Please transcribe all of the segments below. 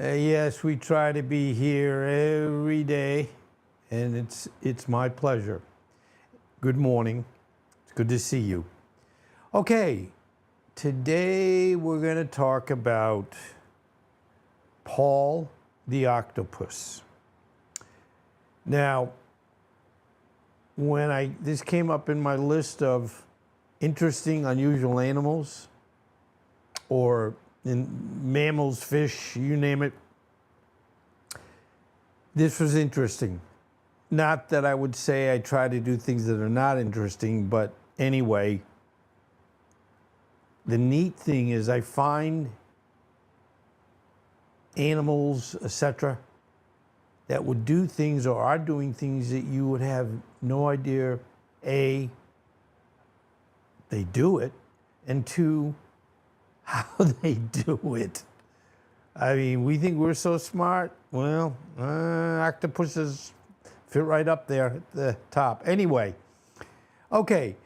Yes, we try to be here every day, and it's my pleasure. Good morning. It's good to see you. Okay, today we're going to talk about Paul the Octopus. Now, when this came up in my list of interesting, unusual animals, or in mammals, fish, you name it, this was interesting. Not that I would say I try to do things that are not interesting, but anyway, the neat thing is I find animals, etc., that would do things or are doing things that you would have no idea, A, they do it, and two, how they do it. I mean, we think we're so smart. Well, octopuses fit right up there at the top. Anyway, okay.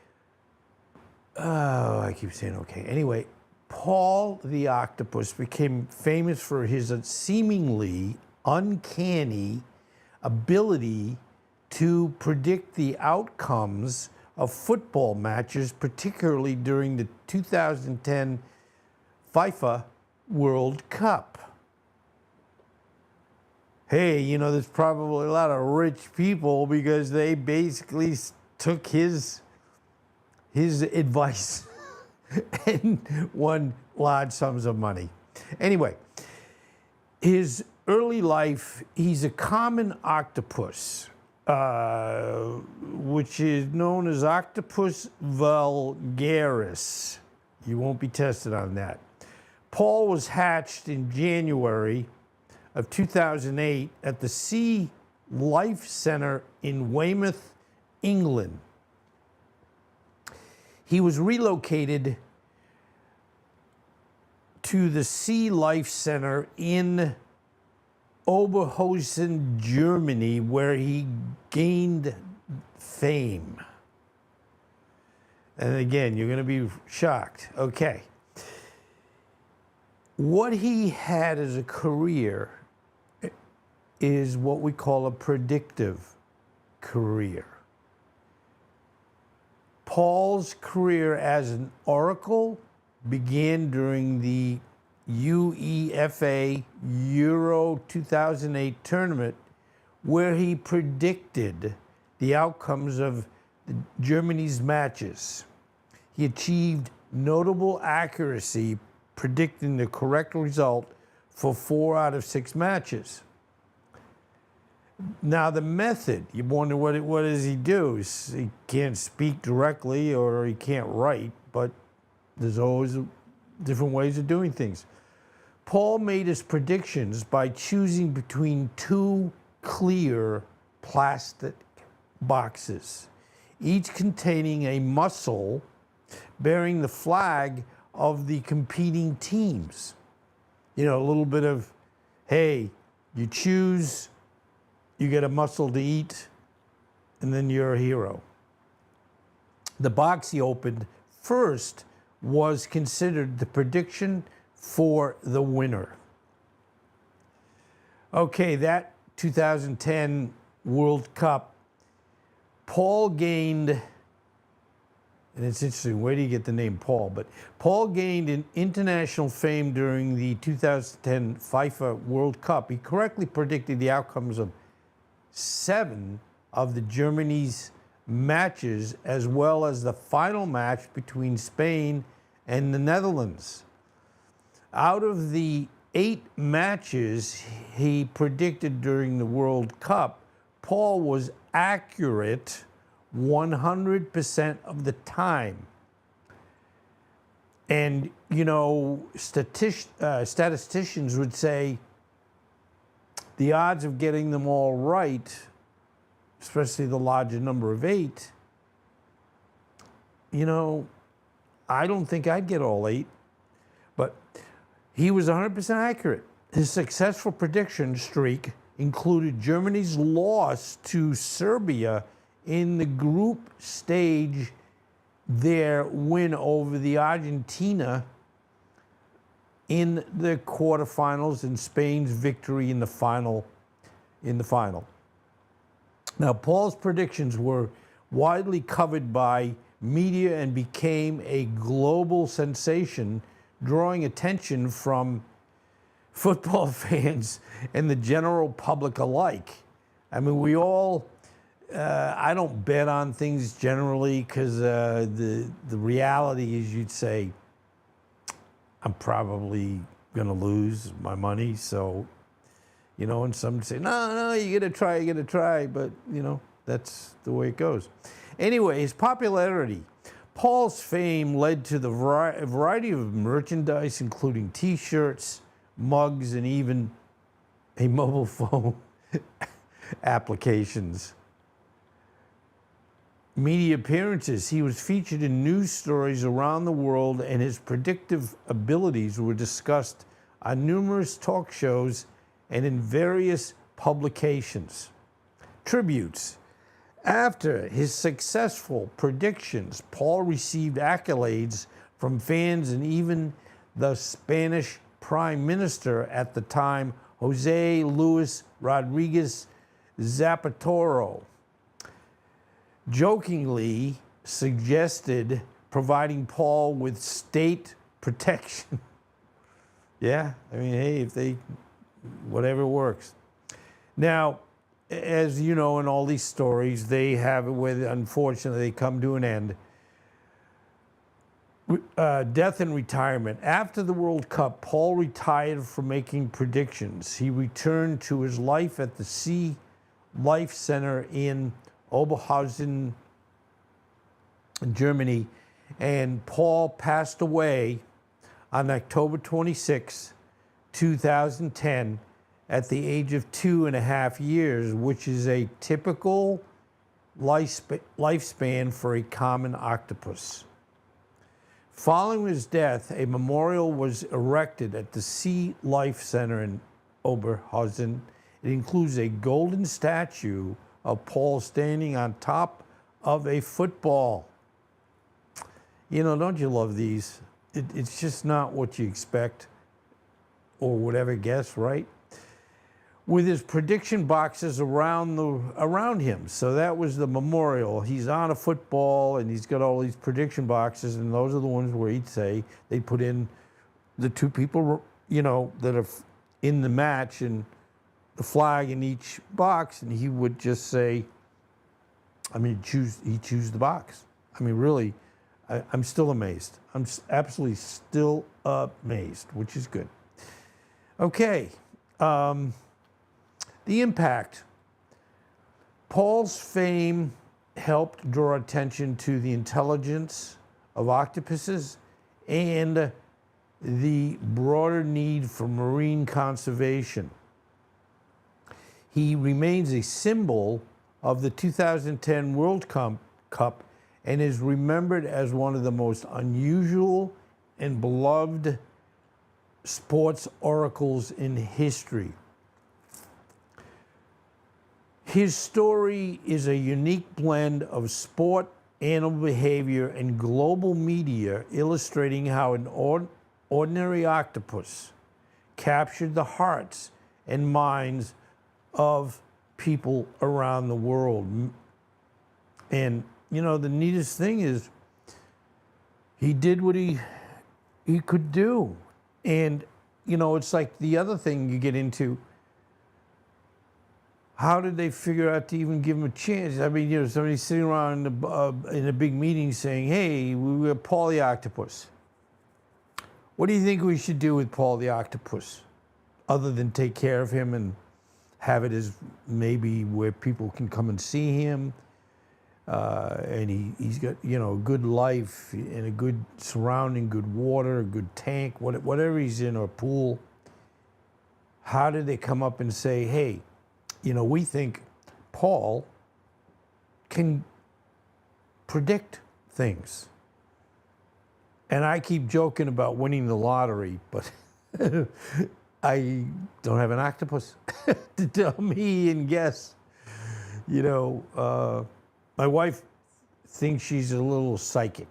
Oh, I keep saying okay. Anyway, Paul the Octopus became famous for his seemingly uncanny ability to predict the outcomes of football matches, particularly during the 2010 FIFA World Cup. Hey, you know, there's probably a lot of rich people because they basically took his advice and won large sums of money. Anyway, his early life, he's a common octopus, which is known as Octopus vulgaris. You won't be tested on that. Paul was hatched in January of 2008 at the Sea Life Center in Weymouth, England. He was relocated to the Sea Life Center in Oberhausen, Germany, where he gained fame. And again, you're going to be shocked. Okay. What he had as a career is what we call a predictive career. Paul's career as an oracle began during the UEFA Euro 2008 tournament, where he predicted the outcomes of Germany's matches. He achieved notable accuracy, predicting the correct result for 4 out of 6 matches. Now, the method, you wonder what does he do? He can't speak directly or he can't write, but there's always different ways of doing things. Paul made his predictions by choosing between 2 clear plastic boxes, each containing a mussel bearing the flag of the competing teams. You know, a little bit of, hey, you choose, you get a mussel to eat, and then you're a hero. The box he opened first was considered the prediction for the winner. Okay, that 2010 World Cup, Paul gained, and it's interesting, where do you get the name Paul? But Paul gained an international fame during the 2010 FIFA World Cup. He correctly predicted the outcomes of 7 of the Germany's matches, as well as the final match between Spain and the Netherlands. Out of the 8 matches he predicted during the World Cup, Paul was accurate 100% of the time. And, you know, statisticians would say the odds of getting them all right, especially the larger number of 8, you know, I don't think I'd get all 8, but he was 100% accurate. His successful prediction streak included Germany's loss to Serbia in the group stage, their win over the Argentina in the quarterfinals and Spain's victory in the final. Now, Paul's predictions were widely covered by media and became a global sensation, drawing attention from football fans and the general public alike. I mean, we all, I don't bet on things generally because the reality is you'd say, I'm probably going to lose my money. So, you know, and some say, no, you got to try. But, you know, that's the way it goes. Anyway, his popularity. Paul's fame led to the variety of merchandise, including T-shirts, mugs, and even a mobile phone applications. Media appearances. He was featured in news stories around the world, and his predictive abilities were discussed on numerous talk shows and in various publications. Tributes. After his successful predictions, Paul received accolades from fans and even the Spanish Prime Minister at the time, Jose Luis Rodriguez Zapatero, jokingly suggested providing Paul with state protection. Yeah, I mean, hey, if they, whatever works. Now, as you know, in all these stories, they have it where, unfortunately, they come to an end. Death and retirement. After the World Cup, Paul retired from making predictions. He returned to his life at the Sea Life Center in Oberhausen, Germany, and Paul passed away on October 26, 2010, at the age of 2.5 years, which is a typical lifespan for a common octopus. Following his death, a memorial was erected at the Sea Life Center in Oberhausen. It includes a golden statue of Paul standing on top of a football. You know, don't you love these? It's just not what you expect or would ever guess, right? With his prediction boxes around him. So that was the memorial. He's on a football and he's got all these prediction boxes, and those are the ones where he'd say they put in the two people, you know, that are in the match and the flag in each box, and he would just say, I mean, he'd choose the box. I mean, really, I'm still amazed. I'm absolutely still amazed, which is good. Okay. The impact. Paul's fame helped draw attention to the intelligence of octopuses and the broader need for marine conservation. He remains a symbol of the 2010 World Cup and is remembered as one of the most unusual and beloved sports oracles in history. His story is a unique blend of sport, animal behavior, and global media, illustrating how an ordinary octopus captured the hearts and minds of people around the world. And, you know, the neatest thing is he did what he could do. And, you know, it's like the other thing you get into. How did they figure out to even give him a chance? I mean, you know, somebody's sitting around in a big meeting saying, hey, we're Paul the Octopus. What do you think we should do with Paul the Octopus? Other than take care of him and have it as maybe where people can come and see him. And he's got, you know, a good life and a good surrounding, good water, a good tank, whatever he's in, or pool. How did they come up and say, hey, you know, we think Paul can predict things. And I keep joking about winning the lottery, but I don't have an octopus to tell me and guess. You know, my wife thinks she's a little psychic,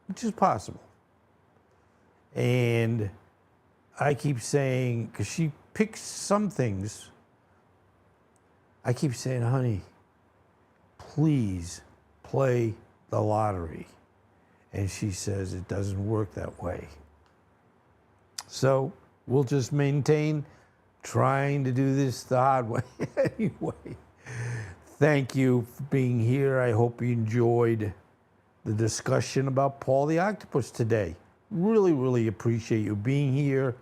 which is possible. And I keep saying, because she picks some things, I keep saying, honey, please play the lottery. And she says it doesn't work that way. So we'll just maintain trying to do this the hard way. Anyway, thank you for being here. I hope you enjoyed the discussion about Paul the Octopus today. Really, really appreciate you being here.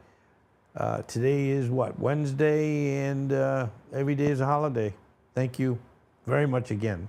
Today is what, Wednesday, and every day is a holiday. Thank you very much again.